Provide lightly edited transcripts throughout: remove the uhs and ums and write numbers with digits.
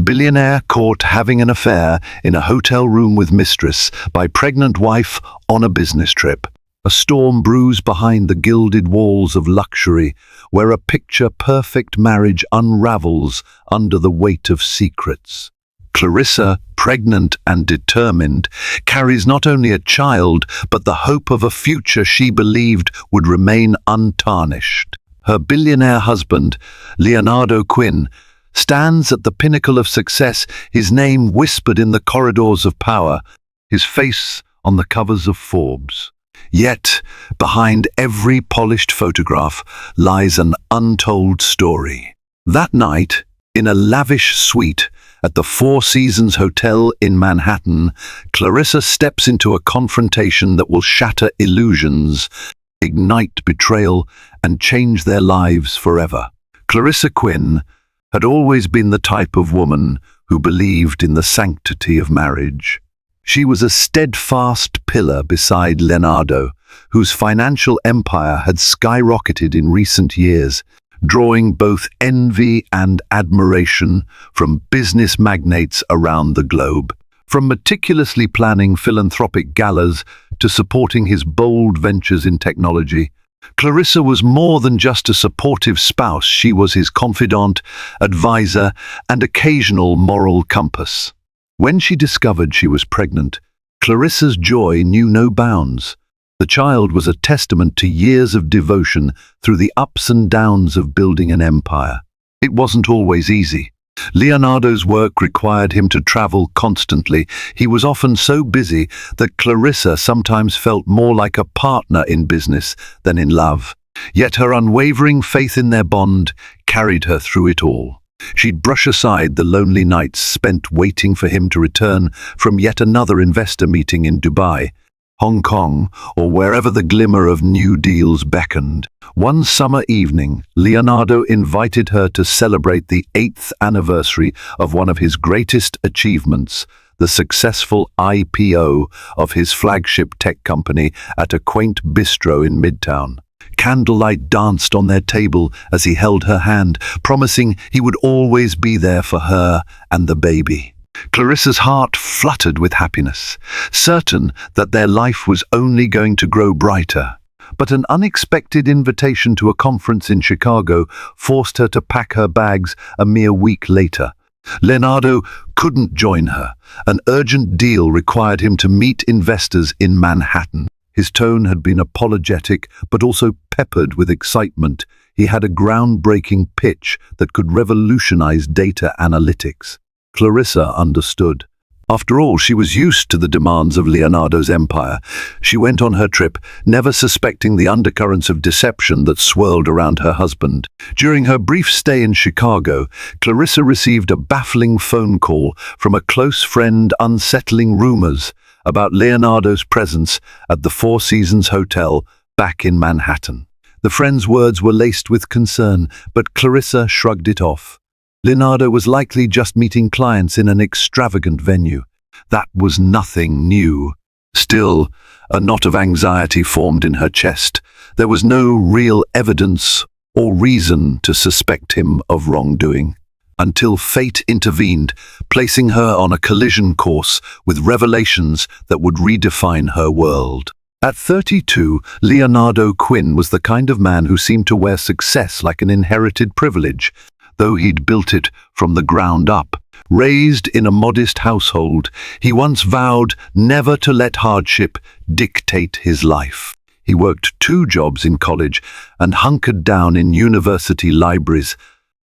Billionaire caught having an affair in a hotel room with mistress by pregnant wife on a business trip. A storm brews behind the gilded walls of luxury, where a picture-perfect marriage unravels under the weight of secrets. Clarissa, pregnant and determined, carries not only a child, but the hope of a future she believed would remain untarnished. Her billionaire husband, Leonardo Quinn, stands at the pinnacle of success, his name whispered in the corridors of power, his face on the covers of Forbes. Yet, behind every polished photograph lies an untold story. That night, in a lavish suite at the Four Seasons Hotel in Manhattan, Clarissa steps into a confrontation that will shatter illusions, ignite betrayal, and change their lives forever. Clarissa Quinn had always been the type of woman who believed in the sanctity of marriage. She was a steadfast pillar beside Leonardo, whose financial empire had skyrocketed in recent years, drawing both envy and admiration from business magnates around the globe. From meticulously planning philanthropic galas to supporting his bold ventures in technology, Clarissa was more than just a supportive spouse. She was his confidant, advisor, and occasional moral compass. When she discovered she was pregnant, Clarissa's joy knew no bounds. The child was a testament to years of devotion through the ups and downs of building an empire. It wasn't always easy. Leonardo's work required him to travel constantly. He was often so busy that Clarissa sometimes felt more like a partner in business than in love. Yet her unwavering faith in their bond carried her through it all. She'd brush aside the lonely nights spent waiting for him to return from yet another investor meeting in Dubai, Hong Kong, or wherever the glimmer of new deals beckoned. One summer evening, Leonardo invited her to celebrate the 8th anniversary of one of his greatest achievements, the successful IPO of his flagship tech company at a quaint bistro in Midtown. Candlelight danced on their table as he held her hand, promising he would always be there for her and the baby. Clarissa's heart fluttered with happiness, certain that their life was only going to grow brighter. But an unexpected invitation to a conference in Chicago forced her to pack her bags a mere week later. Leonardo couldn't join her. An urgent deal required him to meet investors in Manhattan. His tone had been apologetic, but also peppered with excitement. He had a groundbreaking pitch that could revolutionize data analytics. Clarissa understood. After all, she was used to the demands of Leonardo's empire. She went on her trip, never suspecting the undercurrents of deception that swirled around her husband. During her brief stay in Chicago, Clarissa received a baffling phone call from a close friend, unsettling rumors about Leonardo's presence at the Four Seasons Hotel back in Manhattan. The friend's words were laced with concern, but Clarissa shrugged it off. Leonardo was likely just meeting clients in an extravagant venue. That was nothing new. Still, a knot of anxiety formed in her chest. There was no real evidence or reason to suspect him of wrongdoing, until fate intervened, placing her on a collision course with revelations that would redefine her world. At 32, Leonardo Quinn was the kind of man who seemed to wear success like an inherited privilege, though he'd built it from the ground up. Raised in a modest household, he once vowed never to let hardship dictate his life. He worked 2 jobs in college and hunkered down in university libraries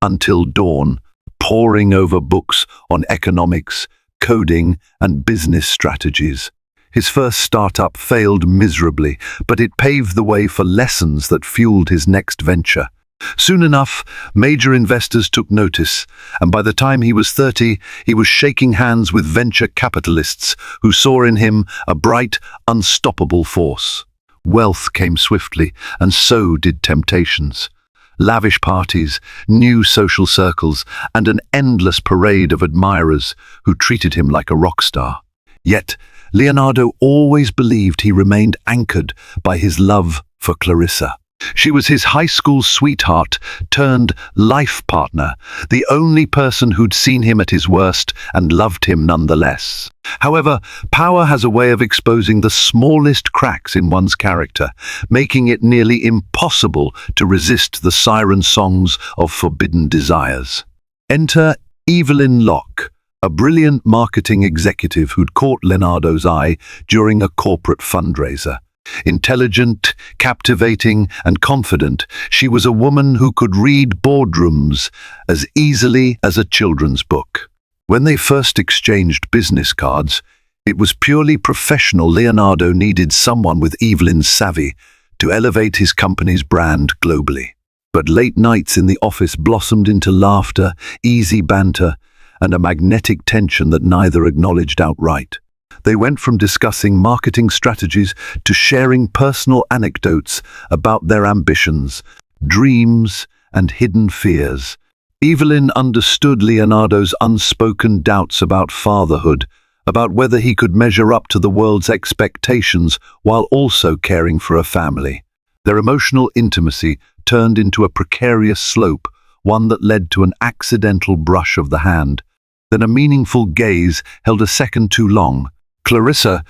until dawn, poring over books on economics, coding, and business strategies. His first startup failed miserably, but it paved the way for lessons that fueled his next venture. Soon enough, major investors took notice, and by the time he was 30, he was shaking hands with venture capitalists who saw in him a bright, unstoppable force. Wealth came swiftly, and so did temptations. Lavish parties, new social circles, and an endless parade of admirers who treated him like a rock star. Yet, Leonardo always believed he remained anchored by his love for Clarissa. She was his high school sweetheart turned life partner, the only person who'd seen him at his worst and loved him nonetheless. However, power has a way of exposing the smallest cracks in one's character, making it nearly impossible to resist the siren songs of forbidden desires. Enter Evelyn Locke, a brilliant marketing executive who'd caught Leonardo's eye during a corporate fundraiser. Intelligent, captivating, and confident, she was a woman who could read boardrooms as easily as a children's book. When they first exchanged business cards, it was purely professional. Leonardo needed someone with Evelyn's savvy to elevate his company's brand globally. But late nights in the office blossomed into laughter, easy banter, and a magnetic tension that neither acknowledged outright. They went from discussing marketing strategies to sharing personal anecdotes about their ambitions, dreams, and hidden fears. Evelyn understood Leonardo's unspoken doubts about fatherhood, about whether he could measure up to the world's expectations while also caring for a family. Their emotional intimacy turned into a precarious slope, one that led to an accidental brush of the hand. Then a meaningful gaze held a second too long. Clarissa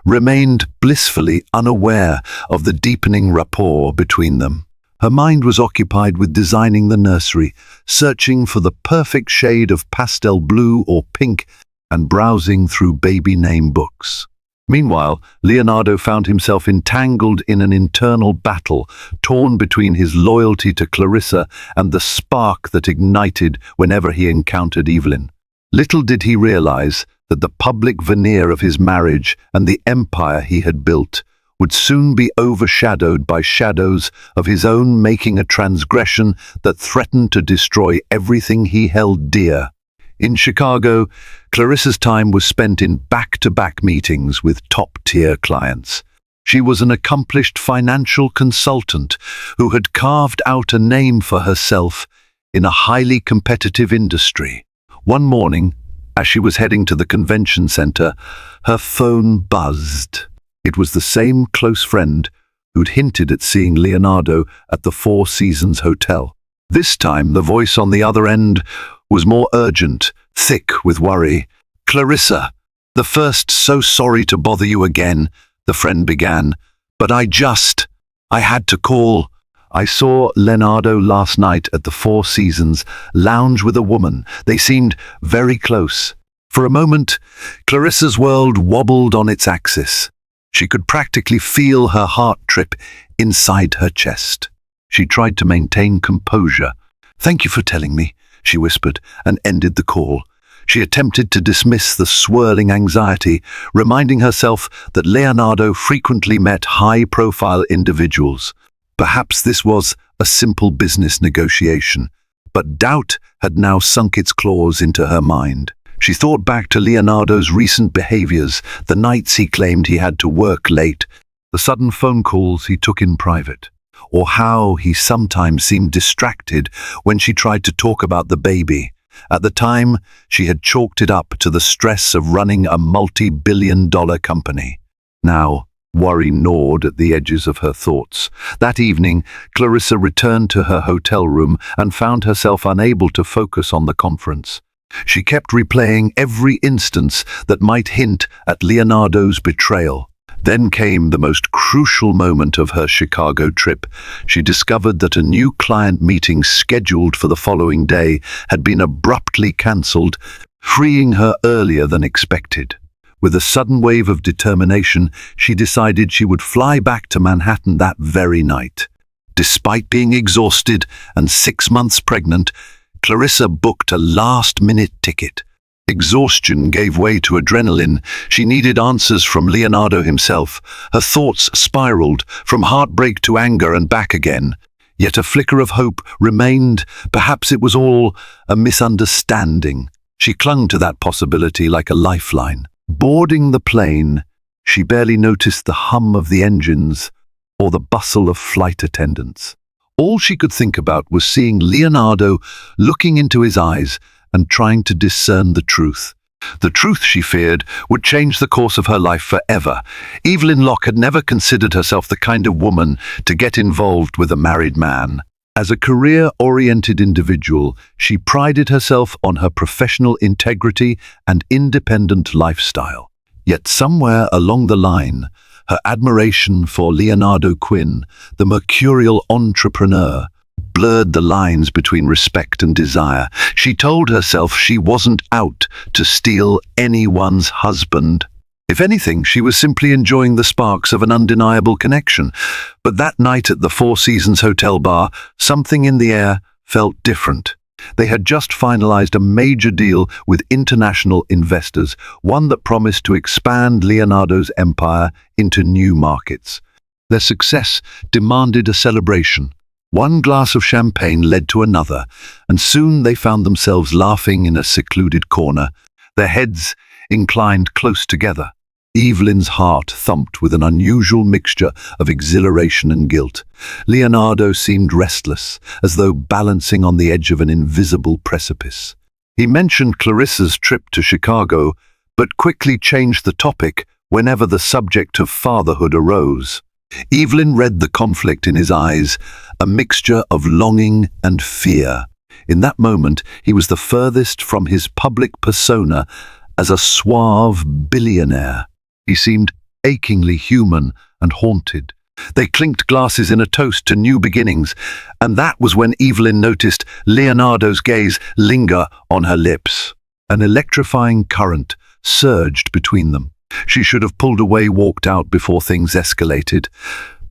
remained blissfully unaware of the deepening rapport between them. Her mind was occupied with designing the nursery, searching for the perfect shade of pastel blue or pink, and browsing through baby name books. Meanwhile, Leonardo found himself entangled in an internal battle, torn between his loyalty to Clarissa and the spark that ignited whenever he encountered Evelyn. Little did he realize that the public veneer of his marriage and the empire he had built would soon be overshadowed by shadows of his own making, a transgression that threatened to destroy everything he held dear. In Chicago, Clarissa's time was spent in back-to-back meetings with top-tier clients. She was an accomplished financial consultant who had carved out a name for herself in a highly competitive industry. One morning, as she was heading to the convention center, her phone buzzed. It was the same close friend who'd hinted at seeing Leonardo at the Four Seasons Hotel. This time, the voice on the other end was more urgent, thick with worry. "Clarissa, the first, so sorry to bother you again," the friend began, "but I had to call. I saw Leonardo last night at the Four Seasons lounge with a woman. They seemed very close." For a moment, Clarissa's world wobbled on its axis. She could practically feel her heart trip inside her chest. She tried to maintain composure. "Thank you for telling me," she whispered, and ended the call. She attempted to dismiss the swirling anxiety, reminding herself that Leonardo frequently met high-profile individuals. Perhaps this was a simple business negotiation, but doubt had now sunk its claws into her mind. She thought back to Leonardo's recent behaviors, the nights he claimed he had to work late, the sudden phone calls he took in private, or how he sometimes seemed distracted when she tried to talk about the baby. At the time, she had chalked it up to the stress of running a multi-billion-dollar company. Now, worry gnawed at the edges of her thoughts. That evening, Clarissa returned to her hotel room and found herself unable to focus on the conference. She kept replaying every instance that might hint at Leonardo's betrayal. Then came the most crucial moment of her Chicago trip. She discovered that a new client meeting scheduled for the following day had been abruptly cancelled, freeing her earlier than expected. With a sudden wave of determination, she decided she would fly back to Manhattan that very night. Despite being exhausted and 6 months pregnant, Clarissa booked a last-minute ticket. Exhaustion gave way to adrenaline. She needed answers from Leonardo himself. Her thoughts spiraled from heartbreak to anger and back again. Yet a flicker of hope remained. Perhaps it was all a misunderstanding. She clung to that possibility like a lifeline. Boarding the plane, she barely noticed the hum of the engines or the bustle of flight attendants. All she could think about was seeing Leonardo looking into his eyes and trying to discern the truth. The truth, she feared, would change the course of her life forever. Evelyn Locke had never considered herself the kind of woman to get involved with a married man. As a career-oriented individual, she prided herself on her professional integrity and independent lifestyle. Yet somewhere along the line, her admiration for Leonardo Quinn, the mercurial entrepreneur, blurred the lines between respect and desire. She told herself she wasn't out to steal anyone's husband. If anything, she was simply enjoying the sparks of an undeniable connection. But that night at the Four Seasons Hotel bar, something in the air felt different. They had just finalized a major deal with international investors, one that promised to expand Leonardo's empire into new markets. Their success demanded a celebration. One glass of champagne led to another, and soon they found themselves laughing in a secluded corner, their heads inclined close together. Evelyn's heart thumped with an unusual mixture of exhilaration and guilt. Leonardo seemed restless, as though balancing on the edge of an invisible precipice. He mentioned Clarissa's trip to Chicago, but quickly changed the topic whenever the subject of fatherhood arose. Evelyn read the conflict in his eyes, a mixture of longing and fear. In that moment, he was the furthest from his public persona as a suave billionaire. He seemed achingly human and haunted. They clinked glasses in a toast to new beginnings, and that was when Evelyn noticed Leonardo's gaze linger on her lips. An electrifying current surged between them. She should have pulled away, walked out before things escalated.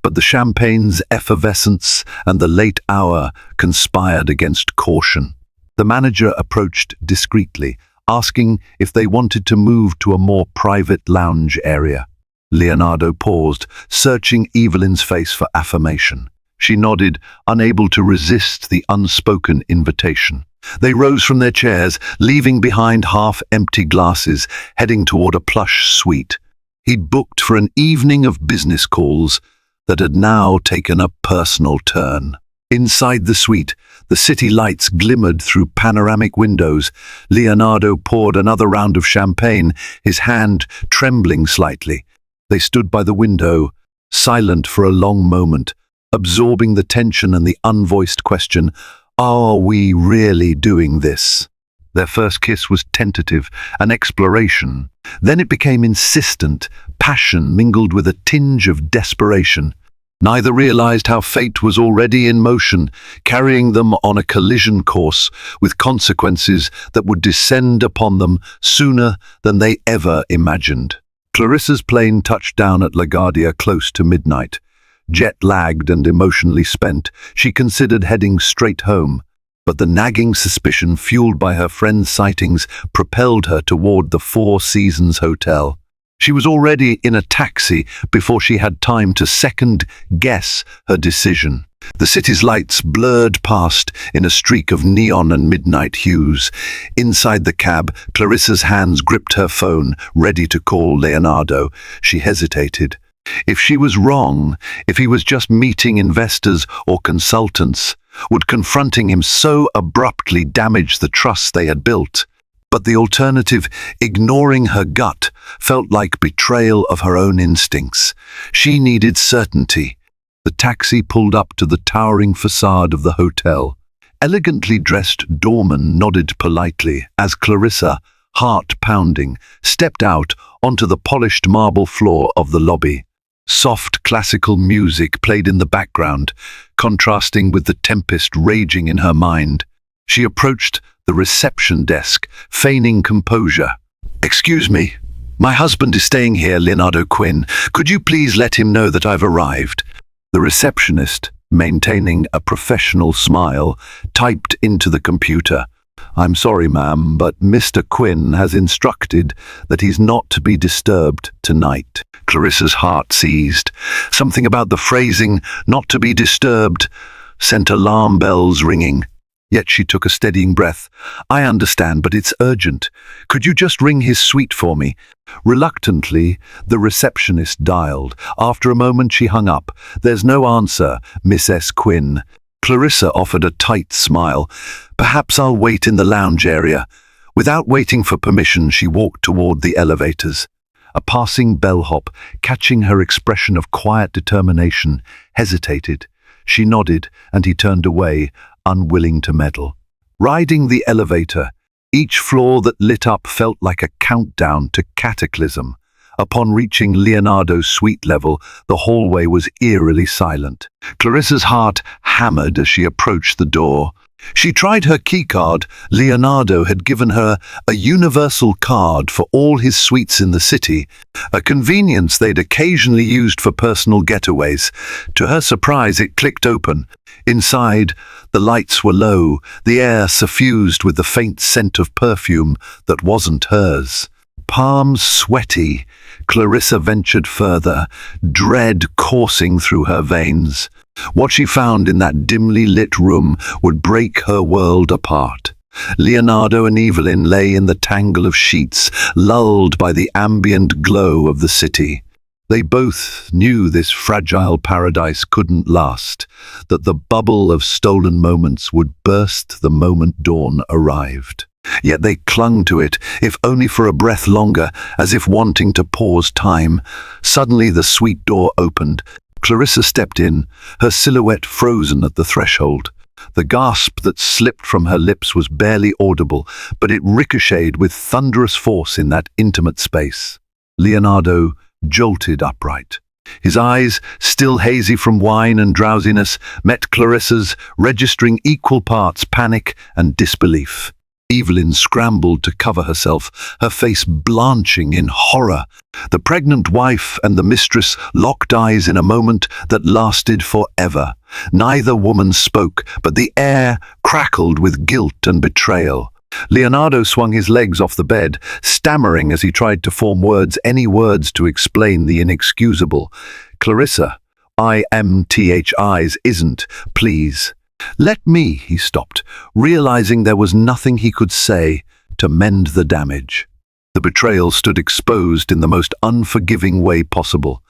But the champagne's effervescence and the late hour conspired against caution. The manager approached discreetly, asking if they wanted to move to a more private lounge area. Leonardo paused, searching Evelyn's face for affirmation. She nodded, unable to resist the unspoken invitation. They rose from their chairs, leaving behind half-empty glasses, heading toward a plush suite. He'd booked for an evening of business calls that had now taken a personal turn. Inside the suite, the city lights glimmered through panoramic windows. Leonardo poured another round of champagne, his hand trembling slightly. They stood by the window, silent for a long moment, absorbing the tension and the unvoiced question, "Are we really doing this?" Their first kiss was tentative, an exploration. Then it became insistent, passion mingled with a tinge of desperation. Neither realized how fate was already in motion, carrying them on a collision course with consequences that would descend upon them sooner than they ever imagined. Clarissa's plane touched down at LaGuardia close to midnight. Jet-lagged and emotionally spent, she considered heading straight home, but the nagging suspicion fueled by her friend's sightings propelled her toward the Four Seasons Hotel. She was already in a taxi before she had time to second-guess her decision. The city's lights blurred past in a streak of neon and midnight hues. Inside the cab, Clarissa's hands gripped her phone, ready to call Leonardo. She hesitated. If she was wrong, if he was just meeting investors or consultants, would confronting him so abruptly damage the trust they had built? But the alternative, ignoring her gut, felt like betrayal of her own instincts. She needed certainty. The taxi pulled up to the towering facade of the hotel. Elegantly dressed doorman nodded politely as Clarissa, heart pounding, stepped out onto the polished marble floor of the lobby. Soft classical music played in the background, contrasting with the tempest raging in her mind. She approached the reception desk, feigning composure. "Excuse me, my husband is staying here, Leonardo Quinn. Could you please let him know that I've arrived?" The receptionist, maintaining a professional smile, typed into the computer, "I'm sorry, ma'am, but Mr. Quinn has instructed that he's not to be disturbed tonight." Clarissa's heart seized. Something about the phrasing, "not to be disturbed," sent alarm bells ringing. Yet she took a steadying breath. "I understand, but it's urgent. Could you just ring his suite for me?" Reluctantly, the receptionist dialed. After a moment, she hung up. "There's no answer, Miss S. Quinn." Clarissa offered a tight smile. "Perhaps I'll wait in the lounge area." Without waiting for permission, she walked toward the elevators. A passing bellhop, catching her expression of quiet determination, hesitated. She nodded, and he turned away, unwilling to meddle. Riding the elevator, each floor that lit up felt like a countdown to cataclysm. Upon reaching Leonardo's suite level, the hallway was eerily silent. Clarissa's heart hammered as she approached the door. She tried her keycard. Leonardo had given her a universal card for all his suites in the city, a convenience they'd occasionally used for personal getaways. To her surprise, it clicked open. Inside, the lights were low, the air suffused with the faint scent of perfume that wasn't hers. Palms sweaty, Clarissa ventured further, dread coursing through her veins. What she found in that dimly lit room would break her world apart. Leonardo and Evelyn lay in the tangle of sheets, lulled by the ambient glow of the city. They both knew this fragile paradise couldn't last, that the bubble of stolen moments would burst the moment dawn arrived. Yet they clung to it, if only for a breath longer, as if wanting to pause time. Suddenly the suite door opened. Clarissa stepped in, her silhouette frozen at the threshold. The gasp that slipped from her lips was barely audible, but it ricocheted with thunderous force in that intimate space. Leonardo jolted upright. His eyes, still hazy from wine and drowsiness, met Clarissa's, registering equal parts panic and disbelief. Evelyn scrambled to cover herself, her face blanching in horror. The pregnant wife and the mistress locked eyes in a moment that lasted forever. Neither woman spoke, but the air crackled with guilt and betrayal. Leonardo swung his legs off the bed, stammering as he tried to form words, any words to explain the inexcusable. "Clarissa, IMTHI's isn't, please." "Let me," he stopped, realizing there was nothing he could say to mend the damage. The betrayal stood exposed in the most unforgiving way possible.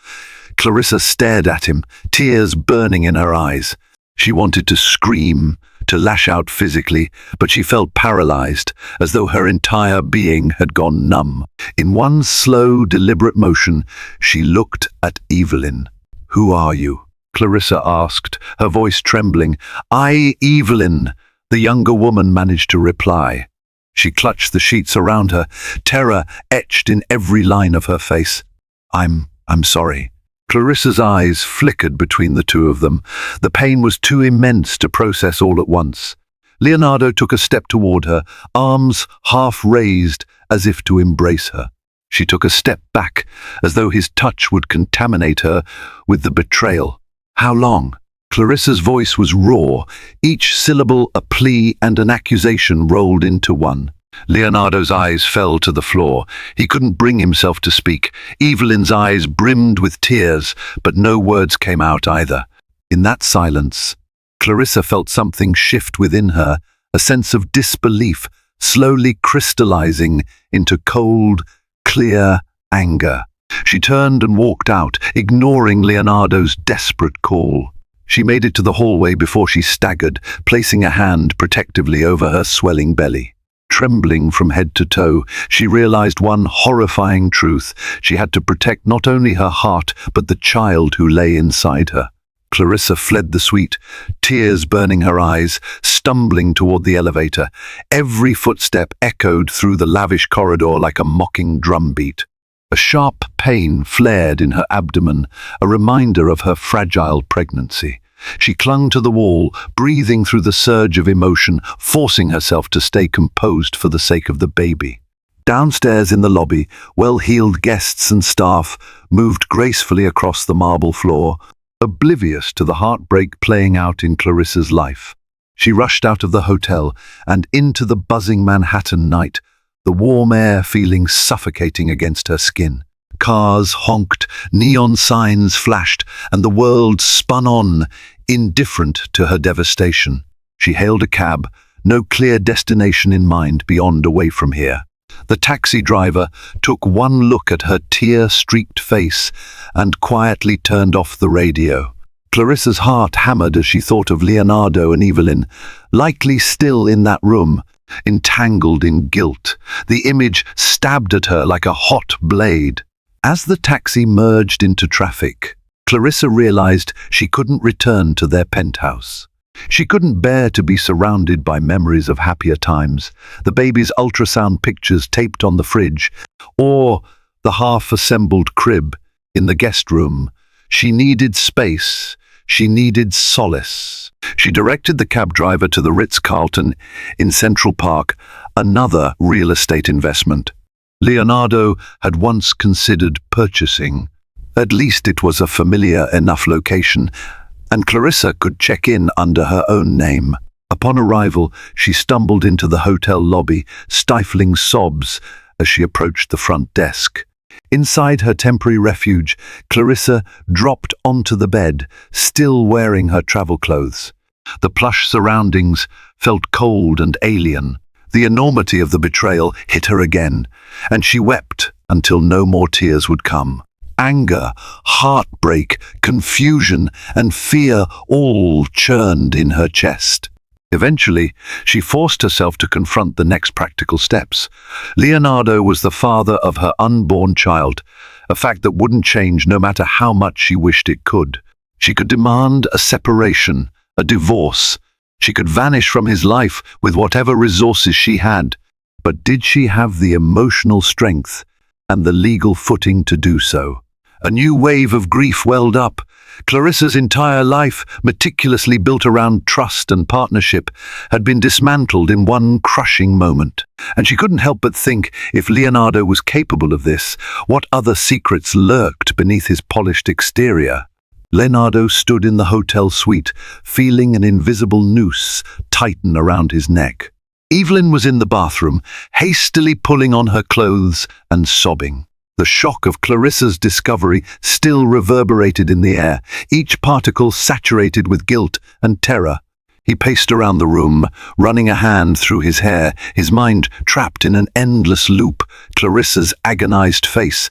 Clarissa stared at him, tears burning in her eyes. She wanted to scream, to lash out physically, but she felt paralyzed, as though her entire being had gone numb. In one slow, deliberate motion, she looked at Evelyn. "Who are you?" Clarissa asked, her voice trembling. Evelyn," the younger woman managed to reply. She clutched the sheets around her, terror etched in every line of her face. I'm sorry." Clarissa's eyes flickered between the two of them. The pain was too immense to process all at once. Leonardo took a step toward her, arms half raised as if to embrace her. She took a step back, as though his touch would contaminate her with the betrayal. "How long?" Clarissa's voice was raw, each syllable a plea and an accusation rolled into one. Leonardo's eyes fell to the floor. He couldn't bring himself to speak. Evelyn's eyes brimmed with tears, but no words came out either. In that silence, Clarissa felt something shift within her, a sense of disbelief slowly crystallizing into cold, clear anger. She turned and walked out, ignoring Leonardo's desperate call. She made it to the hallway before she staggered, placing a hand protectively over her swelling belly. Trembling from head to toe, she realized one horrifying truth. She had to protect not only her heart, but the child who lay inside her. Clarissa fled the suite, tears burning her eyes, stumbling toward the elevator. Every footstep echoed through the lavish corridor like a mocking drumbeat. A sharp pain flared in her abdomen, a reminder of her fragile pregnancy. She clung to the wall, breathing through the surge of emotion, forcing herself to stay composed for the sake of the baby. Downstairs in the lobby, well-heeled guests and staff moved gracefully across the marble floor, oblivious to the heartbreak playing out in Clarissa's life. She rushed out of the hotel and into the buzzing Manhattan night, the warm air feeling suffocating against her skin. Cars honked, neon signs flashed, and the world spun on, indifferent to her devastation. She hailed a cab, no clear destination in mind beyond away from here. The taxi driver took one look at her tear-streaked face and quietly turned off the radio. Clarissa's heart hammered as she thought of Leonardo and Evelyn, likely still in that room, entangled in guilt. The image stabbed at her like a hot blade. As the taxi merged into traffic, Clarissa realized she couldn't return to their penthouse. She couldn't bear to be surrounded by memories of happier times, the baby's ultrasound pictures taped on the fridge, or the half-assembled crib in the guest room. She needed space. She needed solace. She directed the cab driver to the Ritz-Carlton in Central Park, another real estate investment Leonardo had once considered purchasing. At least it was a familiar enough location, and Clarissa could check in under her own name. Upon arrival, she stumbled into the hotel lobby, stifling sobs as she approached the front desk. Inside her temporary refuge, Clarissa dropped onto the bed, still wearing her travel clothes. The plush surroundings felt cold and alien. The enormity of the betrayal hit her again, and she wept until no more tears would come. Anger, heartbreak, confusion, and fear all churned in her chest. Eventually, she forced herself to confront the next practical steps. Leonardo was the father of her unborn child, a fact that wouldn't change no matter how much she wished it could. She could demand a separation, a divorce. She could vanish from his life with whatever resources she had. But did she have the emotional strength and the legal footing to do so? A new wave of grief welled up. Clarissa's entire life, meticulously built around trust and partnership, had been dismantled in one crushing moment. And she couldn't help but think, if Leonardo was capable of this, what other secrets lurked beneath his polished exterior? Leonardo stood in the hotel suite, feeling an invisible noose tighten around his neck. Evelyn was in the bathroom, hastily pulling on her clothes and sobbing. The shock of Clarissa's discovery still reverberated in the air, each particle saturated with guilt and terror. He paced around the room, running a hand through his hair, his mind trapped in an endless loop. Clarissa's agonized face,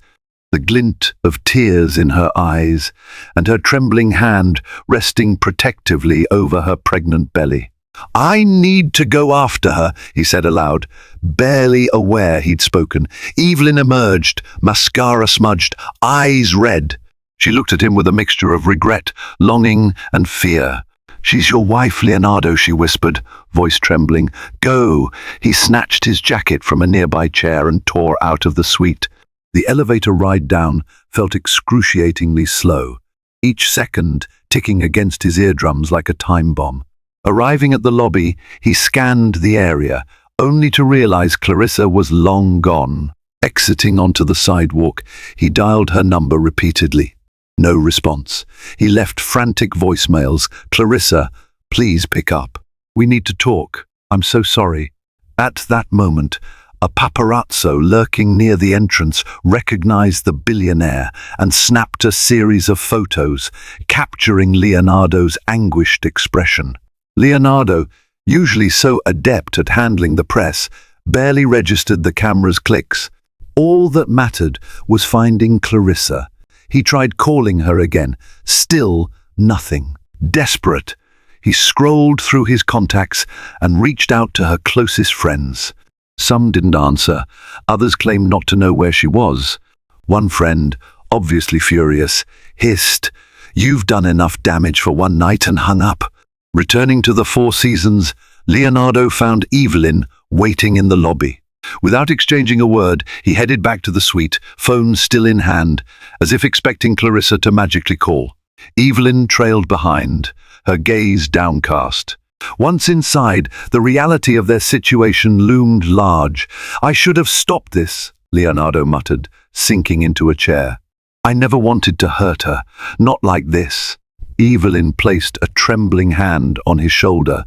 the glint of tears in her eyes, and her trembling hand resting protectively over her pregnant belly. "I need to go after her," he said aloud, barely aware he'd spoken. Evelyn emerged, mascara smudged, eyes red. She looked at him with a mixture of regret, longing, and fear. "She's your wife, Leonardo," she whispered, voice trembling. "Go." He snatched his jacket from a nearby chair and tore out of the suite. The elevator ride down felt excruciatingly slow, each second ticking against his eardrums like a time bomb. Arriving at the lobby, he scanned the area, only to realize Clarissa was long gone. Exiting onto the sidewalk, he dialed her number repeatedly. No response. He left frantic voicemails. "Clarissa, please pick up. We need to talk. I'm so sorry." At that moment, a paparazzo lurking near the entrance recognized the billionaire and snapped a series of photos, capturing Leonardo's anguished expression. Leonardo, usually so adept at handling the press, barely registered the camera's clicks. All that mattered was finding Clarissa. He tried calling her again. Still nothing. Desperate, he scrolled through his contacts and reached out to her closest friends. Some didn't answer. Others claimed not to know where she was. One friend, obviously furious, hissed, "You've done enough damage for one night," and hung up. Returning to the Four Seasons, Leonardo found Evelyn waiting in the lobby. Without exchanging a word, he headed back to the suite, phone still in hand, as if expecting Clarissa to magically call. Evelyn trailed behind, her gaze downcast. Once inside, the reality of their situation loomed large. "I should have stopped this," Leonardo muttered, sinking into a chair. "I never wanted to hurt her, not like this." Evelyn placed a trembling hand on his shoulder.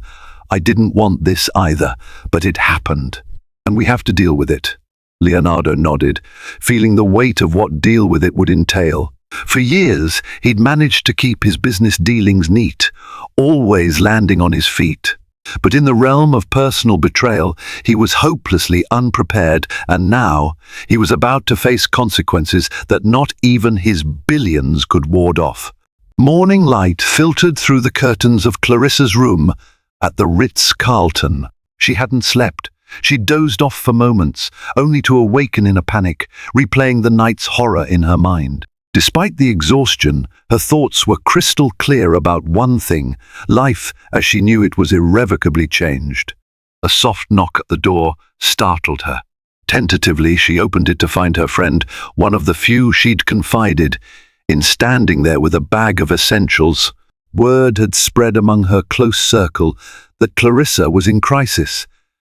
"I didn't want this either, but it happened, and we have to deal with it." Leonardo nodded, feeling the weight of what deal with it would entail. For years, he'd managed to keep his business dealings neat, always landing on his feet. But in the realm of personal betrayal, he was hopelessly unprepared, and now he was about to face consequences that not even his billions could ward off. Morning light filtered through the curtains of Clarissa's room at the Ritz-Carlton. She hadn't slept. She dozed off for moments, only to awaken in a panic, replaying the night's horror in her mind. Despite the exhaustion, her thoughts were crystal clear about one thing: life, as she knew it, was irrevocably changed. A soft knock at the door startled her. Tentatively, she opened it to find her friend, one of the few she'd confided in, standing there with a bag of essentials. Word had spread among her close circle that Clarissa was in crisis,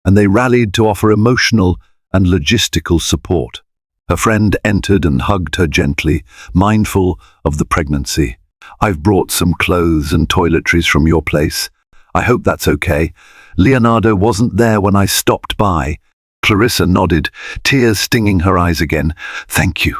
and they rallied to offer emotional and logistical support. Her friend entered and hugged her gently, mindful of the pregnancy. "I've brought some clothes and toiletries from your place. I hope that's okay. Leonardo wasn't there when I stopped by." Clarissa nodded, tears stinging her eyes again. "Thank you.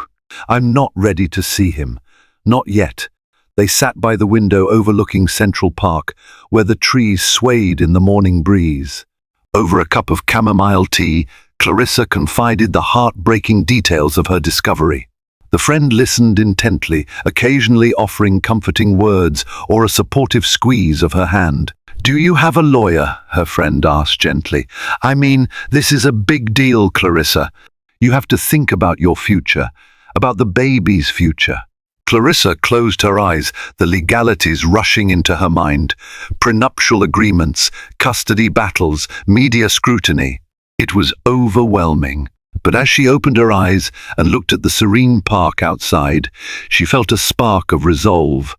I'm not ready to see him. Not yet." They sat by the window overlooking Central Park, where the trees swayed in the morning breeze. Over a cup of chamomile tea, Clarissa confided the heartbreaking details of her discovery. The friend listened intently, occasionally offering comforting words or a supportive squeeze of her hand. "Do you have a lawyer?" her friend asked gently. "I mean, this is a big deal, Clarissa. You have to think about your future, about the baby's future." Clarissa closed her eyes, the legalities rushing into her mind. Prenuptial agreements, custody battles, media scrutiny. It was overwhelming. But as she opened her eyes and looked at the serene park outside, she felt a spark of resolve.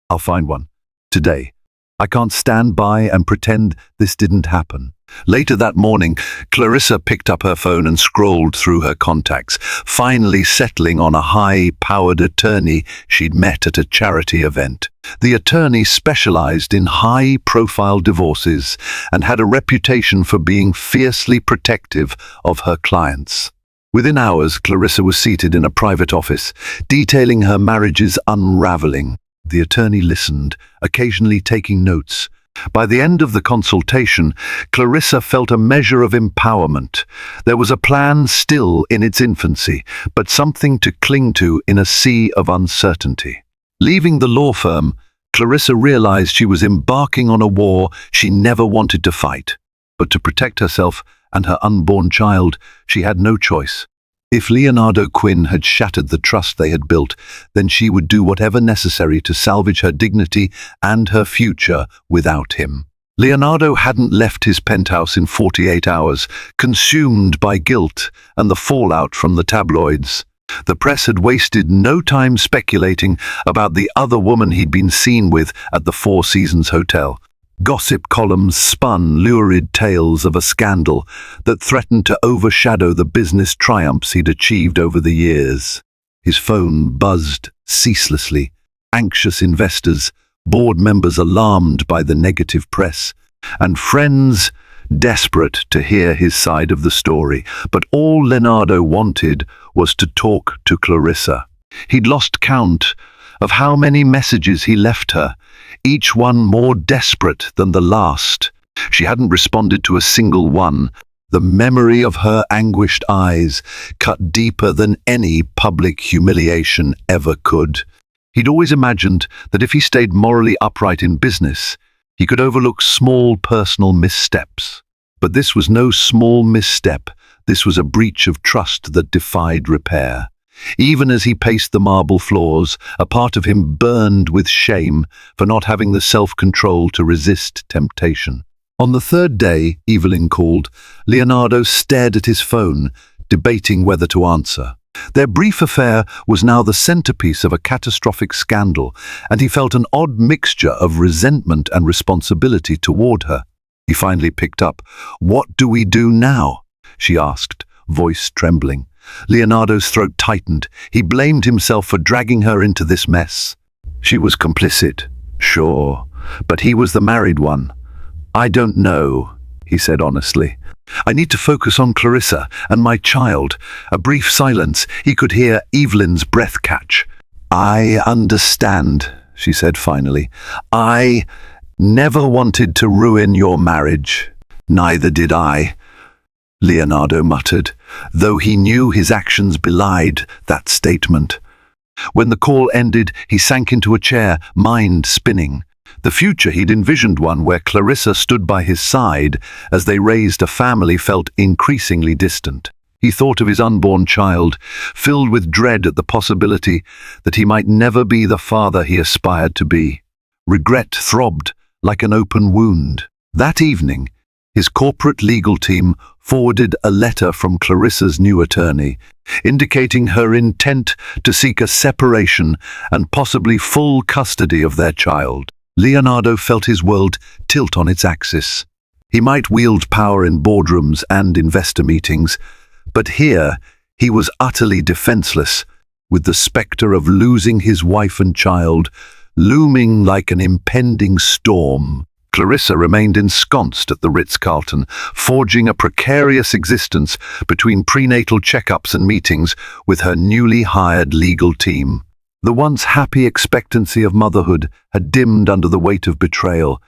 "I'll find one. Today. I can't stand by and pretend this didn't happen." Later that morning, Clarissa picked up her phone and scrolled through her contacts, finally settling on a high-powered attorney she'd met at a charity event. The attorney specialized in high-profile divorces and had a reputation for being fiercely protective of her clients. Within hours, Clarissa was seated in a private office, detailing her marriage's unraveling. The attorney listened, occasionally taking notes. By the end of the consultation, Clarissa felt a measure of empowerment. There was a plan still in its infancy, but something to cling to in a sea of uncertainty. Leaving the law firm, Clarissa realized she was embarking on a war she never wanted to fight. But to protect herself and her unborn child, she had no choice. If Leonardo Quinn had shattered the trust they had built, then she would do whatever necessary to salvage her dignity and her future without him. Leonardo hadn't left his penthouse in 48 hours, consumed by guilt and the fallout from the tabloids. The press had wasted no time speculating about the other woman he'd been seen with at the Four Seasons Hotel. Gossip columns spun lurid tales of a scandal that threatened to overshadow the business triumphs he'd achieved over the years. His phone buzzed ceaselessly. Anxious investors, board members alarmed by the negative press, and friends desperate to hear his side of the story. But all Leonardo wanted was to talk to Clarissa. He'd lost count of how many messages he left her, each one more desperate than the last. She hadn't responded to a single one. The memory of her anguished eyes cut deeper than any public humiliation ever could. He'd always imagined that if he stayed morally upright in business, he could overlook small personal missteps. But this was no small misstep. This was a breach of trust that defied repair. Even as he paced the marble floors, a part of him burned with shame for not having the self-control to resist temptation. On the third day, Evelyn called. Leonardo stared at his phone, debating whether to answer. Their brief affair was now the centerpiece of a catastrophic scandal, and he felt an odd mixture of resentment and responsibility toward her. He finally picked up. "What do we do now?" she asked, voice trembling. Leonardo's throat tightened. He blamed himself for dragging her into this mess. She was complicit, sure, but he was the married one. "I don't know," he said honestly. "I need to focus on Clarissa and my child." A brief silence. He could hear Evelyn's breath catch. "I understand," she said finally. "I never wanted to ruin your marriage." "Neither did I," Leonardo muttered, though he knew his actions belied that statement. When the call ended, he sank into a chair, mind spinning. The future he'd envisioned one where Clarissa stood by his side as they raised a family felt increasingly distant. He thought of his unborn child, filled with dread at the possibility that he might never be the father he aspired to be. Regret throbbed like an open wound. That evening, his corporate legal team forwarded a letter from Clarissa's new attorney, indicating her intent to seek a separation and possibly full custody of their child. Leonardo felt his world tilt on its axis. He might wield power in boardrooms and investor meetings, but here he was utterly defenseless, with the spectre of losing his wife and child looming like an impending storm. Clarissa remained ensconced at the Ritz-Carlton, forging a precarious existence between prenatal checkups and meetings with her newly hired legal team. The once happy expectancy of motherhood had dimmed under the weight of betrayal,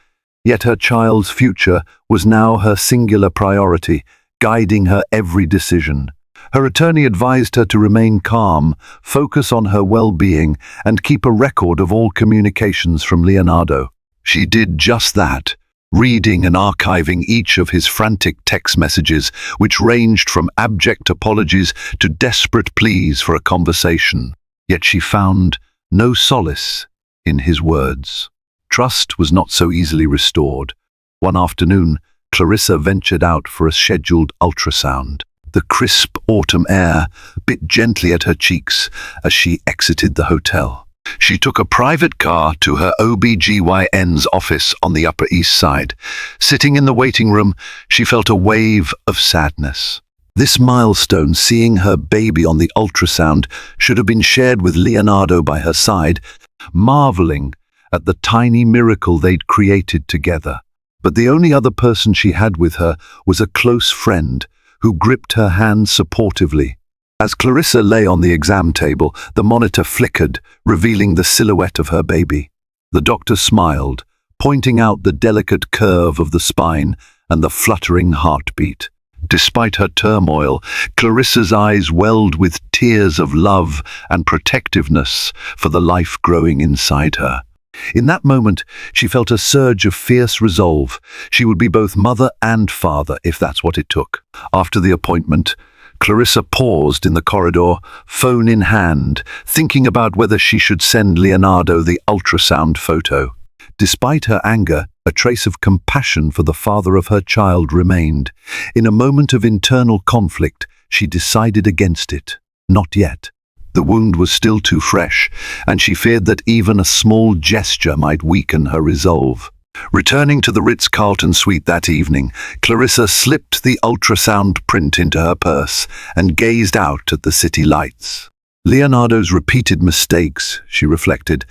yet her child's future was now her singular priority, guiding her every decision. Her attorney advised her to remain calm, focus on her well-being, and keep a record of all communications from Leonardo. She did just that, reading and archiving each of his frantic text messages, which ranged from abject apologies to desperate pleas for a conversation. Yet she found no solace in his words. Trust was not so easily restored. One afternoon, Clarissa ventured out for a scheduled ultrasound. The crisp autumn air bit gently at her cheeks as she exited the hotel. She took a private car to her OB/GYN's office on the Upper East Side. Sitting in the waiting room, she felt a wave of sadness. This milestone, seeing her baby on the ultrasound, should have been shared with Leonardo by her side, marveling at the tiny miracle they'd created together. But the only other person she had with her was a close friend who gripped her hand supportively. As Clarissa lay on the exam table, the monitor flickered, revealing the silhouette of her baby. The doctor smiled, pointing out the delicate curve of the spine and the fluttering heartbeat. Despite her turmoil, Clarissa's eyes welled with tears of love and protectiveness for the life growing inside her. In that moment, she felt a surge of fierce resolve. She would be both mother and father if that's what it took. After the appointment, Clarissa paused in the corridor, phone in hand, thinking about whether she should send Leonardo the ultrasound photo. Despite her anger, a trace of compassion for the father of her child remained. In a moment of internal conflict, she decided against it. Not yet. The wound was still too fresh, and she feared that even a small gesture might weaken her resolve. Returning to the Ritz-Carlton suite that evening, Clarissa slipped the ultrasound print into her purse and gazed out at the city lights. Leonardo's repeated mistakes, she reflected,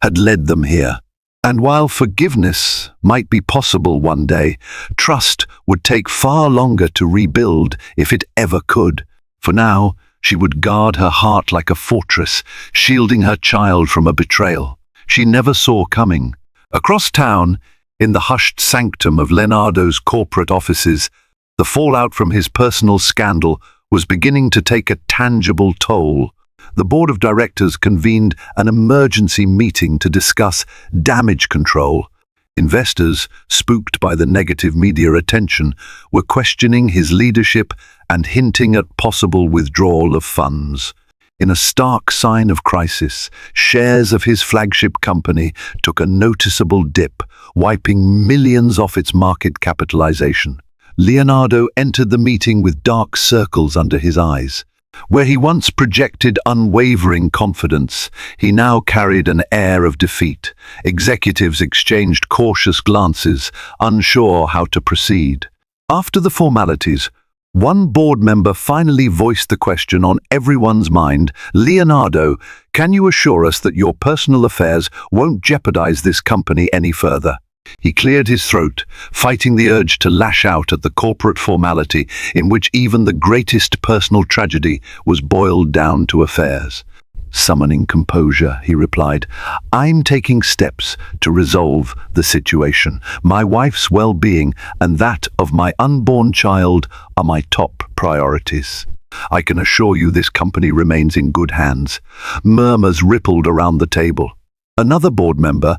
had led them here. And while forgiveness might be possible one day, trust would take far longer to rebuild if it ever could. For now, she would guard her heart like a fortress, shielding her child from a betrayal she never saw coming. Across town, in the hushed sanctum of Leonardo's corporate offices, the fallout from his personal scandal was beginning to take a tangible toll. The board of directors convened an emergency meeting to discuss damage control. Investors, spooked by the negative media attention, were questioning his leadership and hinting at possible withdrawal of funds. In a stark sign of crisis, shares of his flagship company took a noticeable dip, wiping millions off its market capitalization. Leonardo entered the meeting with dark circles under his eyes. Where he once projected unwavering confidence, he now carried an air of defeat. Executives exchanged cautious glances, unsure how to proceed. After the formalities, one board member finally voiced the question on everyone's mind. "Leonardo, can you assure us that your personal affairs won't jeopardize this company any further?" He cleared his throat, fighting the urge to lash out at the corporate formality in which even the greatest personal tragedy was boiled down to affairs. Summoning composure, he replied, "I'm taking steps to resolve the situation. My wife's well-being and that of my unborn child are my top priorities. I can assure you this company remains in good hands." Murmurs rippled around the table. Another board member,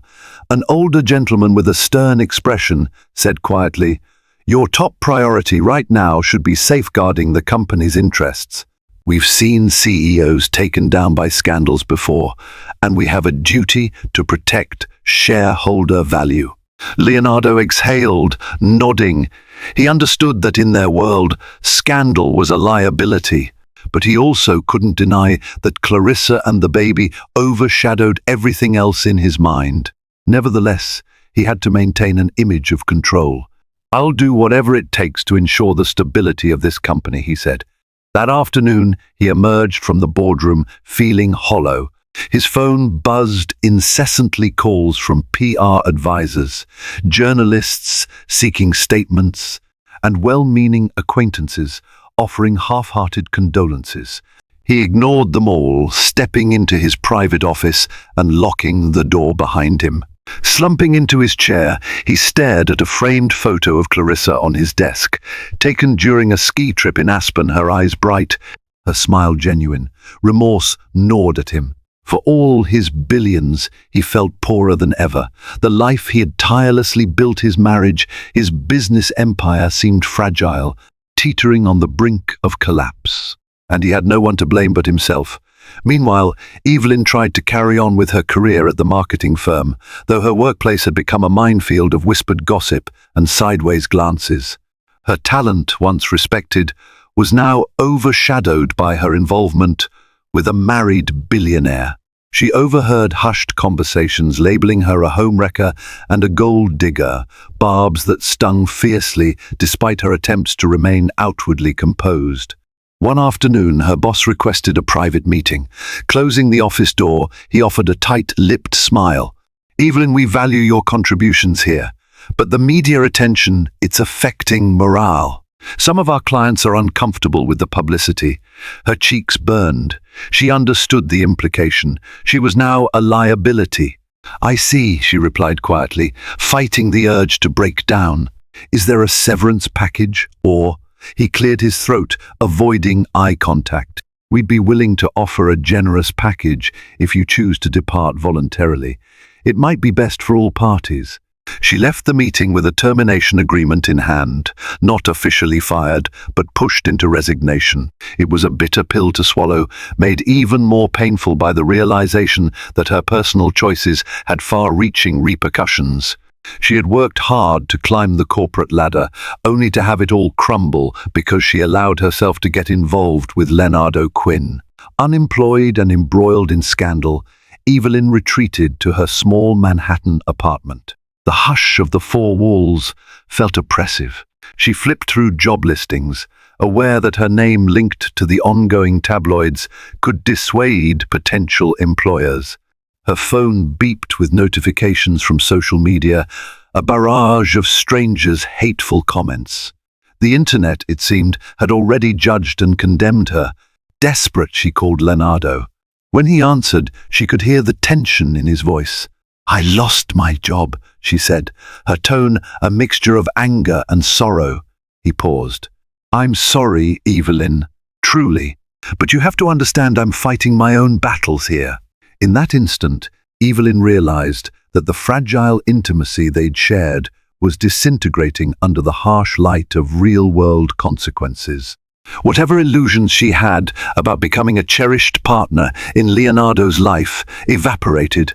An older gentleman with a stern expression said quietly, "Your top priority right now should be safeguarding the company's interests. We've seen CEOs taken down by scandals before, and we have a duty to protect shareholder value." Leonardo exhaled, nodding. He understood that in their world, scandal was a liability, but he also couldn't deny that Clarissa and the baby overshadowed everything else in his mind. Nevertheless, he had to maintain an image of control. "I'll do whatever it takes to ensure the stability of this company," he said. That afternoon, he emerged from the boardroom feeling hollow. His phone buzzed incessantly calls from PR advisors, journalists seeking statements, and well-meaning acquaintances offering half-hearted condolences. He ignored them all, stepping into his private office and locking the door behind him. Slumping into his chair, he stared at a framed photo of Clarissa on his desk. Taken during a ski trip in Aspen, her eyes bright, her smile genuine. Remorse gnawed at him. For all his billions, he felt poorer than ever. The life he had tirelessly built, his marriage, his business empire seemed fragile, teetering on the brink of collapse. And he had no one to blame but himself. Meanwhile, Evelyn tried to carry on with her career at the marketing firm, though her workplace had become a minefield of whispered gossip and sideways glances. Her talent, once respected, was now overshadowed by her involvement with a married billionaire. She overheard hushed conversations labeling her a homewrecker and a gold digger, barbs that stung fiercely despite her attempts to remain outwardly composed. One afternoon, her boss requested a private meeting. Closing the office door, he offered a tight-lipped smile. "Evelyn, we value your contributions here, but the media attention, it's affecting morale. Some of our clients are uncomfortable with the publicity." Her cheeks burned. She understood the implication. She was now a liability. "I see," she replied quietly, fighting the urge to break down. "Is there a severance package, or—" He cleared his throat, avoiding eye contact. "We'd be willing to offer a generous package if you choose to depart voluntarily. It might be best for all parties." She left the meeting with a termination agreement in hand, not officially fired, but pushed into resignation. It was a bitter pill to swallow, made even more painful by the realization that her personal choices had far-reaching repercussions. She had worked hard to climb the corporate ladder, only to have it all crumble because she allowed herself to get involved with Leonardo Quinn. Unemployed and embroiled in scandal, Evelyn retreated to her small Manhattan apartment. The hush of the four walls felt oppressive. She flipped through job listings, aware that her name linked to the ongoing tabloids could dissuade potential employers. Her phone beeped with notifications from social media, a barrage of strangers' hateful comments. The internet, it seemed, had already judged and condemned her. Desperate, she called Leonardo. When he answered, she could hear the tension in his voice. "I lost my job," she said, her tone a mixture of anger and sorrow. He paused. "I'm sorry, Evelyn, truly, but you have to understand I'm fighting my own battles here." In that instant, Evelyn realized that the fragile intimacy they'd shared was disintegrating under the harsh light of real-world consequences. Whatever illusions she had about becoming a cherished partner in Leonardo's life evaporated.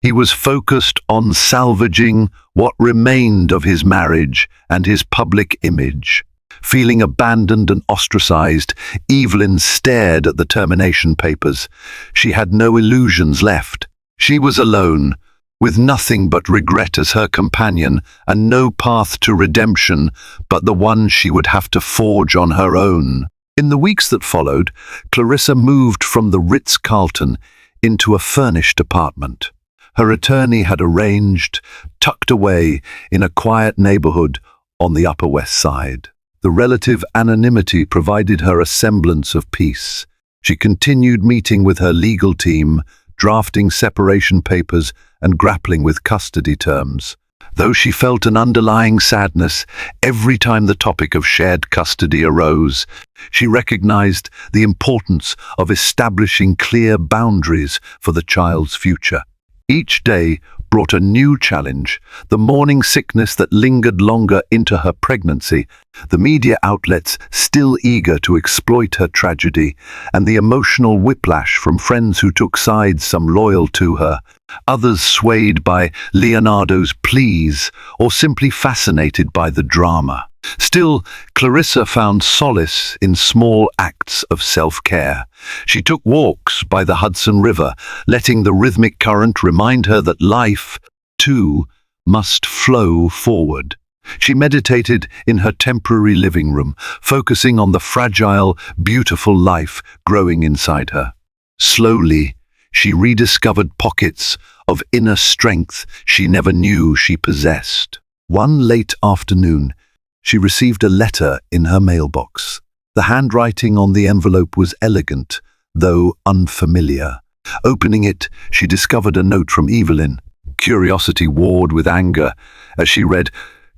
He was focused on salvaging what remained of his marriage and his public image. Feeling abandoned and ostracized, Evelyn stared at the termination papers. She had no illusions left. She was alone, with nothing but regret as her companion and no path to redemption but the one she would have to forge on her own. In the weeks that followed, Clarissa moved from the Ritz-Carlton into a furnished apartment. Her attorney had arranged, tucked away in a quiet neighborhood on the Upper West Side. The relative anonymity provided her a semblance of peace. She continued meeting with her legal team, drafting separation papers and grappling with custody terms. Though she felt an underlying sadness every time the topic of shared custody arose, she recognized the importance of establishing clear boundaries for the child's future. Each day brought brought a new challenge, the morning sickness that lingered longer into her pregnancy, the media outlets still eager to exploit her tragedy, and the emotional whiplash from friends who took sides, some loyal to her, others swayed by Leonardo's pleas or simply fascinated by the drama. Still, Clarissa found solace in small acts of self-care. She took walks by the Hudson River, letting the rhythmic current remind her that life, too, must flow forward. She meditated in her temporary living room, focusing on the fragile, beautiful life growing inside her. Slowly, she rediscovered pockets of inner strength she never knew she possessed. One late afternoon, she received a letter in her mailbox. The handwriting on the envelope was elegant, though unfamiliar. Opening it, she discovered a note from Evelyn. Curiosity warred with anger as she read,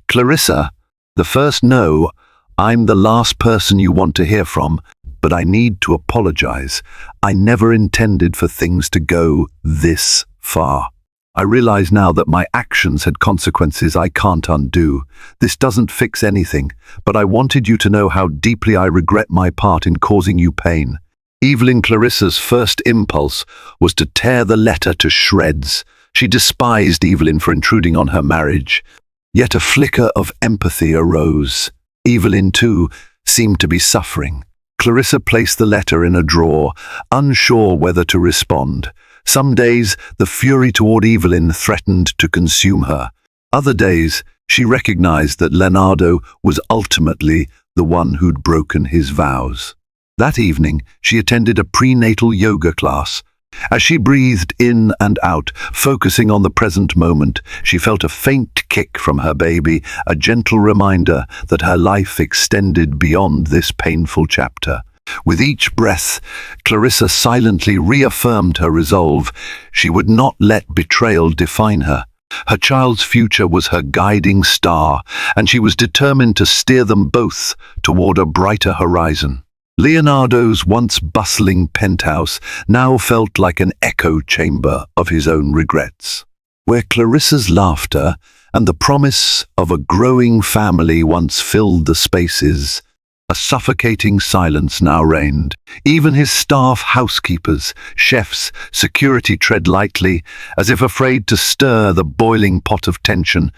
"Clarissa, the first no, I'm the last person you want to hear from, but I need to apologize. I never intended for things to go this far. I realize now that my actions had consequences I can't undo. This doesn't fix anything, but I wanted you to know how deeply I regret my part in causing you pain." Evelyn Clarissa's first impulse was to tear the letter to shreds. She despised Evelyn for intruding on her marriage. Yet a flicker of empathy arose. Evelyn, too, seemed to be suffering. Clarissa placed the letter in a drawer, unsure whether to respond. Some days, the fury toward Evelyn threatened to consume her. Other days, she recognized that Leonardo was ultimately the one who'd broken his vows. That evening, she attended a prenatal yoga class. As she breathed in and out, focusing on the present moment, she felt a faint kick from her baby, a gentle reminder that her life extended beyond this painful chapter. With each breath, Clarissa silently reaffirmed her resolve. She would not let betrayal define her. Her child's future was her guiding star, and she was determined to steer them both toward a brighter horizon. Leonardo's once bustling penthouse now felt like an echo chamber of his own regrets, where Clarissa's laughter and the promise of a growing family once filled the spaces. A suffocating silence now reigned. Even his staff, housekeepers, chefs, security tread lightly, as if afraid to stir the boiling pot of tension.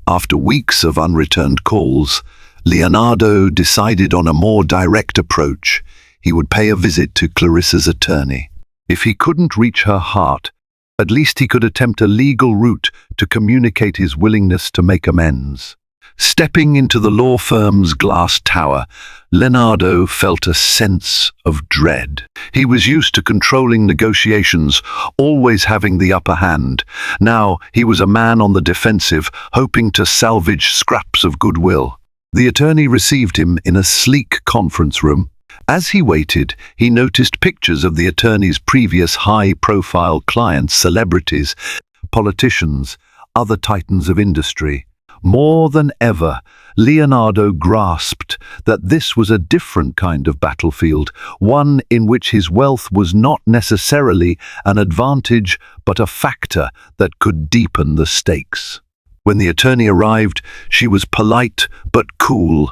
After weeks of unreturned calls, Leonardo decided on a more direct approach. He would pay a visit to Clarissa's attorney. If he couldn't reach her heart, at least he could attempt a legal route to communicate his willingness to make amends. Stepping into the law firm's glass tower, Leonardo felt a sense of dread. He was used to controlling negotiations, always having the upper hand. Now he was a man on the defensive, hoping to salvage scraps of goodwill. The attorney received him in a sleek conference room. As he waited, he noticed pictures of the attorney's previous high-profile clients, celebrities, politicians, other titans of industry. More than ever, Leonardo grasped that this was a different kind of battlefield, one in which his wealth was not necessarily an advantage but a factor that could deepen the stakes. When the attorney arrived, she was polite but cool.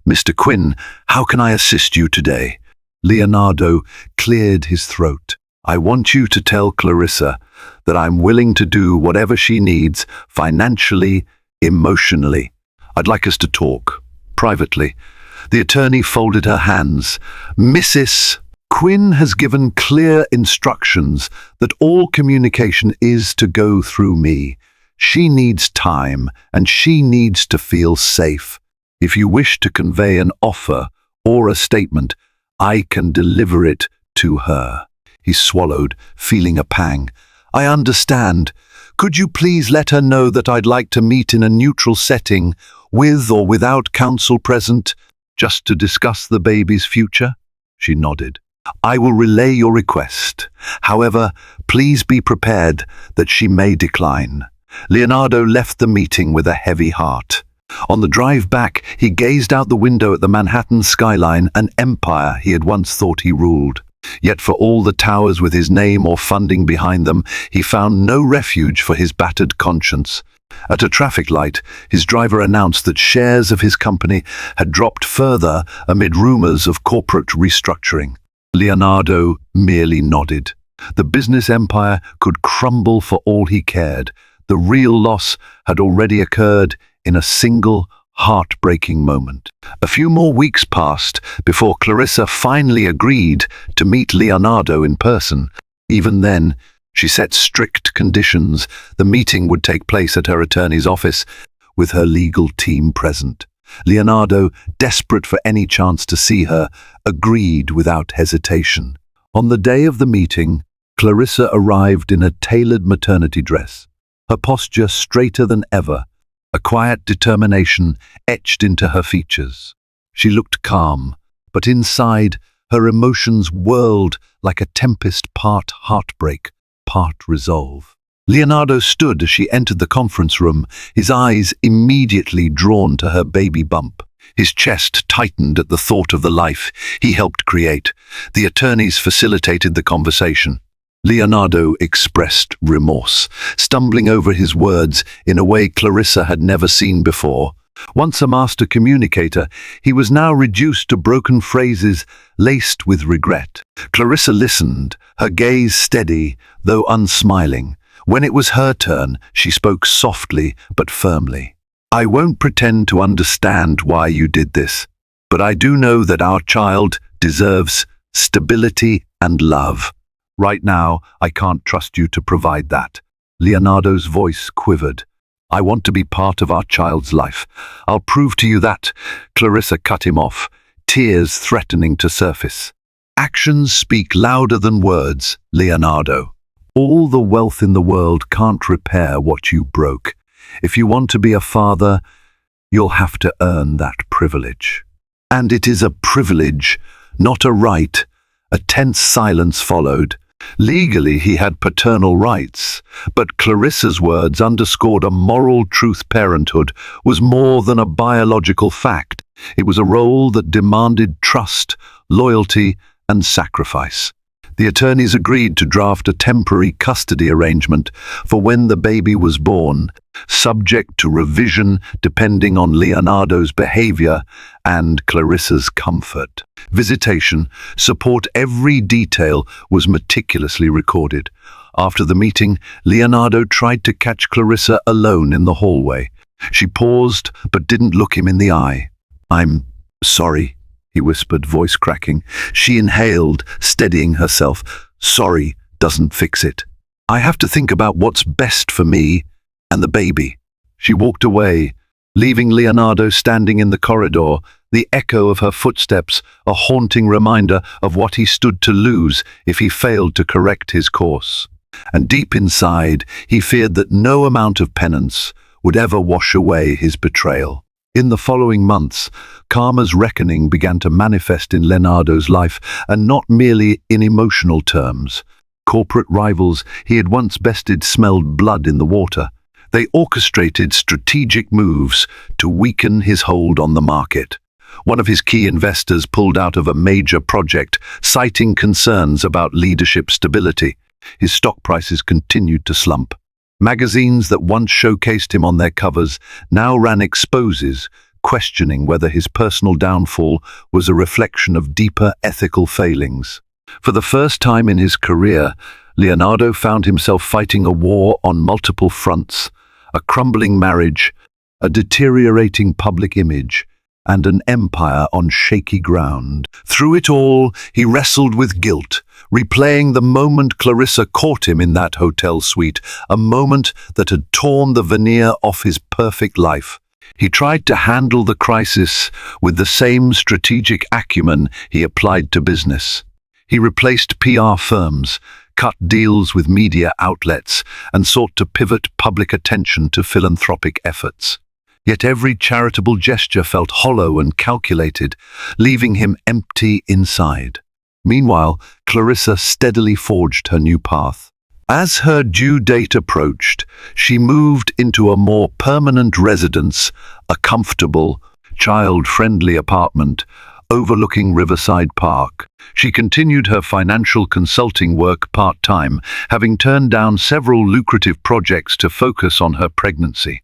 "Mr. Quinn, how can I assist you today?" Leonardo cleared his throat. "I want you to tell Clarissa that I'm willing to do whatever she needs, financially, emotionally. I'd like us to talk, privately." The attorney folded her hands. "Mrs. Quinn has given clear instructions that all communication is to go through me. She needs time, and she needs to feel safe. If you wish to convey an offer or a statement, I can deliver it to her." He swallowed, feeling a pang. "I understand. Could you please let her know that I'd like to meet in a neutral setting, with or without counsel present, just to discuss the baby's future?" She nodded. "I will relay your request. However, please be prepared that she may decline." Leonardo left the meeting with a heavy heart. On the drive back, he gazed out the window at the Manhattan skyline, an empire he had once thought he ruled. Yet for all the towers with his name or funding behind them, he found no refuge for his battered conscience. At a traffic light, his driver announced that shares of his company had dropped further amid rumors of corporate restructuring. Leonardo merely nodded. The business empire could crumble for all he cared. The real loss had already occurred in a single, heartbreaking moment. A few more weeks passed before Clarissa finally agreed to meet Leonardo in person. Even then, she set strict conditions. The meeting would take place at her attorney's office, with her legal team present. Leonardo, desperate for any chance to see her, agreed without hesitation. On the day of the meeting, Clarissa arrived in a tailored maternity dress, her posture straighter than ever, a quiet determination etched into her features. She looked calm, but inside, her emotions whirled like a tempest, part heartbreak, part resolve. Leonardo stood as she entered the conference room, his eyes immediately drawn to her baby bump. His chest tightened at the thought of the life he helped create. The attorneys facilitated the conversation. Leonardo expressed remorse, stumbling over his words in a way Clarissa had never seen before. Once a master communicator, he was now reduced to broken phrases laced with regret. Clarissa listened, her gaze steady, though unsmiling. When it was her turn, she spoke softly but firmly. "I won't pretend to understand why you did this, but I do know that our child deserves stability and love. Right now, I can't trust you to provide that." Leonardo's voice quivered. "I want to be part of our child's life. I'll prove to you that." Clarissa cut him off, tears threatening to surface. "Actions speak louder than words, Leonardo. All the wealth in the world can't repair what you broke. If you want to be a father, you'll have to earn that privilege. And it is a privilege, not a right." A tense silence followed. Legally, he had paternal rights, but Clarissa's words underscored a moral truth. Parenthood was more than a biological fact. It was a role that demanded trust, loyalty, and sacrifice. The attorneys agreed to draft a temporary custody arrangement for when the baby was born, subject to revision depending on Leonardo's behavior and Clarissa's comfort. Visitation, support, every detail was meticulously recorded. After the meeting, Leonardo tried to catch Clarissa alone in the hallway. She paused but didn't look him in the eye. "I'm sorry," he whispered, voice cracking. She inhaled, steadying herself. "Sorry doesn't fix it. I have to think about what's best for me and the baby." She walked away, leaving Leonardo standing in the corridor, the echo of her footsteps a haunting reminder of what he stood to lose if he failed to correct his course. And deep inside, he feared that no amount of penance would ever wash away his betrayal. In the following months, karma's reckoning began to manifest in Leonardo's life, and not merely in emotional terms. Corporate rivals he had once bested smelled blood in the water. They orchestrated strategic moves to weaken his hold on the market. One of his key investors pulled out of a major project, citing concerns about leadership stability. His stock prices continued to slump. Magazines that once showcased him on their covers now ran exposes, questioning whether his personal downfall was a reflection of deeper ethical failings. For the first time in his career, Leonardo found himself fighting a war on multiple fronts: a crumbling marriage, a deteriorating public image, and an empire on shaky ground. Through it all, he wrestled with guilt, replaying the moment Clarissa caught him in that hotel suite, a moment that had torn the veneer off his perfect life. He tried to handle the crisis with the same strategic acumen he applied to business. He replaced PR firms, cut deals with media outlets, and sought to pivot public attention to philanthropic efforts. Yet every charitable gesture felt hollow and calculated, leaving him empty inside. Meanwhile, Clarissa steadily forged her new path. As her due date approached, she moved into a more permanent residence, a comfortable, child-friendly apartment overlooking Riverside Park. She continued her financial consulting work part-time, having turned down several lucrative projects to focus on her pregnancy.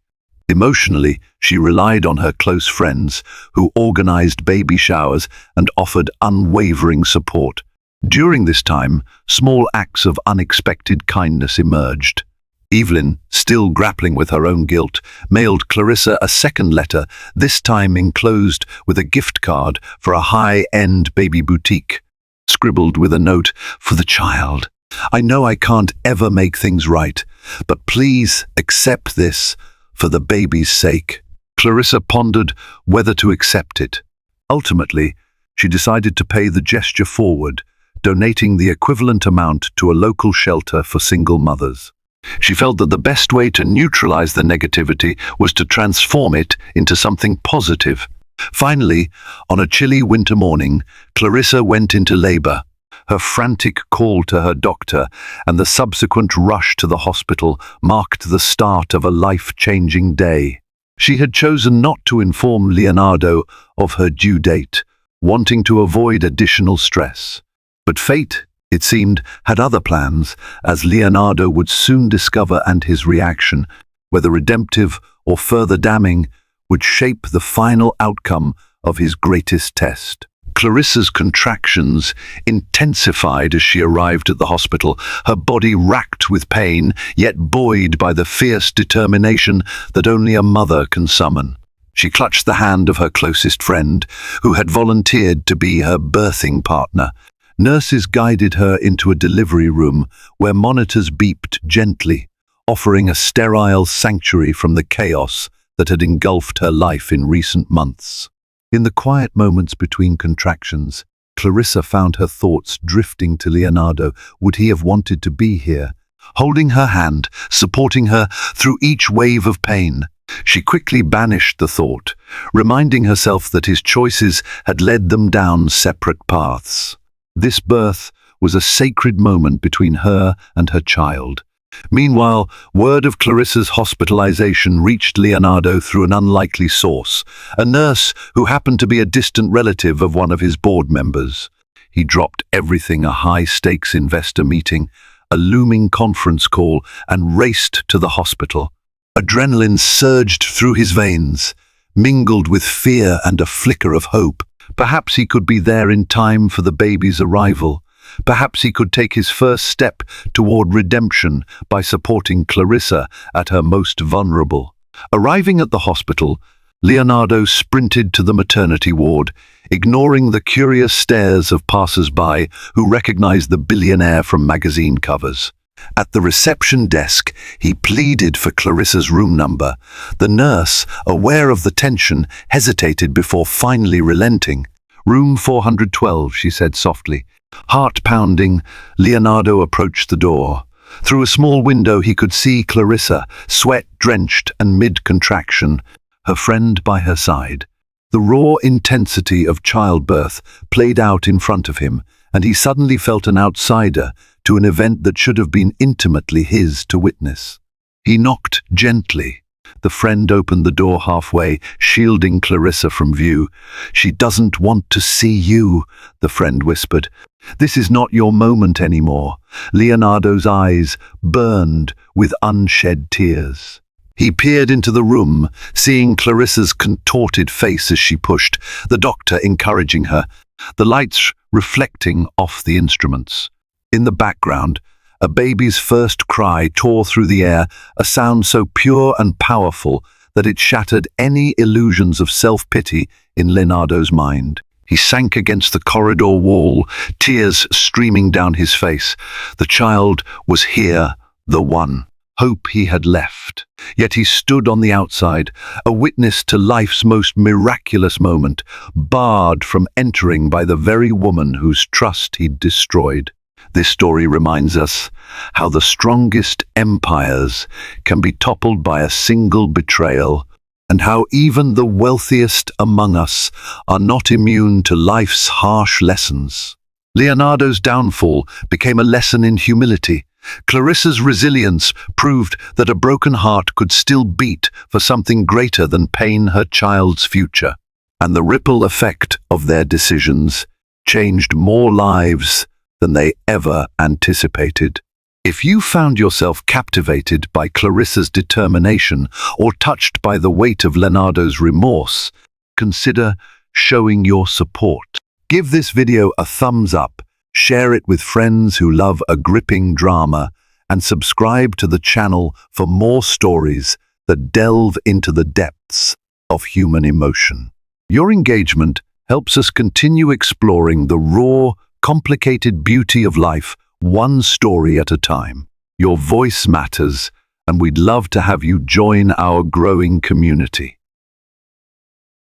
Emotionally, she relied on her close friends, who organized baby showers and offered unwavering support. During this time, small acts of unexpected kindness emerged. Evelyn, still grappling with her own guilt, mailed Clarissa a second letter, this time enclosed with a gift card for a high-end baby boutique. Scribbled with a note, "For the child. I know I can't ever make things right, but please accept this for the baby's sake." Clarissa pondered whether to accept it. Ultimately, she decided to pay the gesture forward, donating the equivalent amount to a local shelter for single mothers. She felt that the best way to neutralize the negativity was to transform it into something positive. Finally, on a chilly winter morning, Clarissa went into labor. Her frantic call to her doctor and the subsequent rush to the hospital marked the start of a life-changing day. She had chosen not to inform Leonardo of her due date, wanting to avoid additional stress. But fate, it seemed, had other plans, as Leonardo would soon discover, and his reaction, whether redemptive or further damning, would shape the final outcome of his greatest test. Clarissa's contractions intensified as she arrived at the hospital, her body racked with pain, yet buoyed by the fierce determination that only a mother can summon. She clutched the hand of her closest friend, who had volunteered to be her birthing partner. Nurses guided her into a delivery room where monitors beeped gently, offering a sterile sanctuary from the chaos that had engulfed her life in recent months. In the quiet moments between contractions, Clarissa found her thoughts drifting to Leonardo. Would he have wanted to be here? Holding her hand, supporting her through each wave of pain. She quickly banished the thought, reminding herself that his choices had led them down separate paths. This birth was a sacred moment between her and her child. Meanwhile, word of Clarissa's hospitalization reached Leonardo through an unlikely source, a nurse who happened to be a distant relative of one of his board members. He dropped everything, a high-stakes investor meeting, a looming conference call, and raced to the hospital. Adrenaline surged through his veins, mingled with fear and a flicker of hope. Perhaps he could be there in time for the baby's arrival. Perhaps he could take his first step toward redemption by supporting Clarissa at her most vulnerable. Arriving at the hospital, Leonardo sprinted to the maternity ward, ignoring the curious stares of passers-by who recognized the billionaire from magazine covers. At the reception desk, he pleaded for Clarissa's room number. The nurse, aware of the tension, hesitated before finally relenting. "Room 412, she said softly. Heart pounding, Leonardo approached the door. Through a small window he could see Clarissa, sweat-drenched and mid-contraction, her friend by her side. The raw intensity of childbirth played out in front of him, and he suddenly felt an outsider to an event that should have been intimately his to witness. He knocked gently. The friend opened the door halfway, shielding Clarissa from view. "She doesn't want to see you," the friend whispered. "This is not your moment anymore." Leonardo's eyes burned with unshed tears. He peered into the room, seeing Clarissa's contorted face as she pushed, the doctor encouraging her, the lights reflecting off the instruments. In the background, a baby's first cry tore through the air, a sound so pure and powerful that it shattered any illusions of self-pity in Leonardo's mind. He sank against the corridor wall, tears streaming down his face. The child was here, the one. Hope he had left. Yet he stood on the outside, a witness to life's most miraculous moment, barred from entering by the very woman whose trust he'd destroyed. This story reminds us how the strongest empires can be toppled by a single betrayal, and how even the wealthiest among us are not immune to life's harsh lessons. Leonardo's downfall became a lesson in humility. Clarissa's resilience proved that a broken heart could still beat for something greater than pain, her child's future. and the ripple effect of their decisions changed more lives than they ever anticipated. If you found yourself captivated by Clarissa's determination or touched by the weight of Leonardo's remorse, consider showing your support. Give this video a thumbs up, share it with friends who love a gripping drama, and subscribe to the channel for more stories that delve into the depths of human emotion. Your engagement helps us continue exploring the raw, complicated beauty of life, one story at a time. Your voice matters, and we'd love to have you join our growing community.